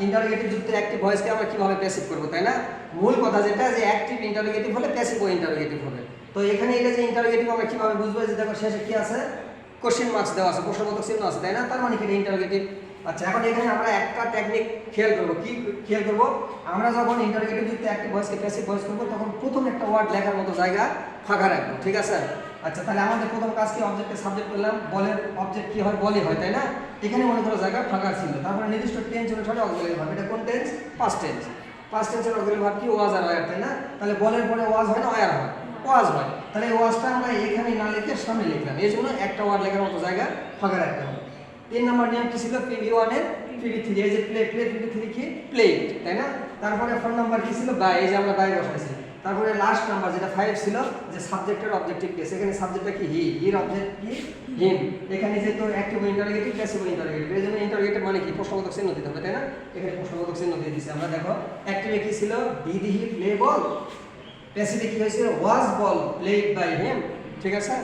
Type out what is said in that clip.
Interrogative যুক্ত active ভয়েসকে আমরা কিভাবে প্যাসিভ করব, তাই না? মূল কথা যেটা যে অ্যাক্টিভ ইন্টারোগেটিভ হলে প্যাসিভ ইন্টারোগেটিভ হবে। তো এখানে এটা যে ইন্টারোগেটিভ আমরা কিভাবে বুঝবো, যে দেখো শেষে কি আছে, কোশ্চেন মার্কস দেওয়া আছে, প্রশ্নবোধক চিহ্ন আছে, তাই না? তার মানে কি ইন্টারোগেটিভ। আচ্ছা, এখন এখানে আমরা একটা টেকনিক খেয়াল করব। কি খেয়াল করব? আমরা যখন ইন্টারোগেটিভ যুক্ত অ্যাক্টিভ ভয়েসকে প্যাসিভ ভয়েস করব, তখন প্রথম একটা ওয়ার্ড লেখার মতো জায়গা ফাঁকা রাখবো, ঠিক আছে? আচ্ছা, তাহলে আমাদের প্রথম কাজ কি, অবজেক্টকে সাবজেক্ট করলাম, বলের অবজেক্ট কি হয়, বলই হয়, তাই না? এখানে মনে করো জায়গা ফাঁকা ছিল, তারপরে নির্দিষ্ট টেন্স অনুসারে অক্সিলারি ভার্ব। এটা কোন টেন্স? Past tense. পাস্ট টেন্সের অক্সিলারি ভার্ব কি? ওয়াজ আর ওয়ার, তাই না? তাহলে বলের পরে ওয়াজ হয় না ওয়ার হয়? ওয়াজ হয়। তাহলে এই ওয়াজটা আমরা এখানে না লিখে সামনে লিখলাম, এই জন্য একটা ওয়ার্ড লেখার মতো জায়গা ফাঁকা রাখতে হবে। 3 নম্বর নিয়ম কি ছিল? PV1 এর PV3, এই যে প্লে প্লে PV3 কি? প্লেট, তাই না? তারপরে 4 নাম্বার কি ছিল? বাই, এই যে আমরা বাই বসাইছি। তারপরে লাস্ট নাম্বার যেটা 5 ছিল, যে সাবজেক্টের অবজেক্টিভ কেস, এখানে সাবজেক্টটা কি? হি, হির অবজেক্ট কি? হিম। এখানে যেহেতু অ্যাক্টিভ ইন্টারোগেটিভ প্যাসিভ ইন্টারোগেটিভ, এই জন্য ইন্টারোগেটিভ মানে কি? প্রশ্নবোধক চিহ্ন দিতে হবে, তাই না? এখানে প্রশ্নবোধক চিহ্ন দিয়ে দিয়েছি আমরা। দেখো অ্যাক্টিভে কি ছিল? ডিড হি প্লে বল। প্যাসিভে কি হয়েছিল? ওয়াজ বল প্লেড বাই হিম, ঠিক আছে?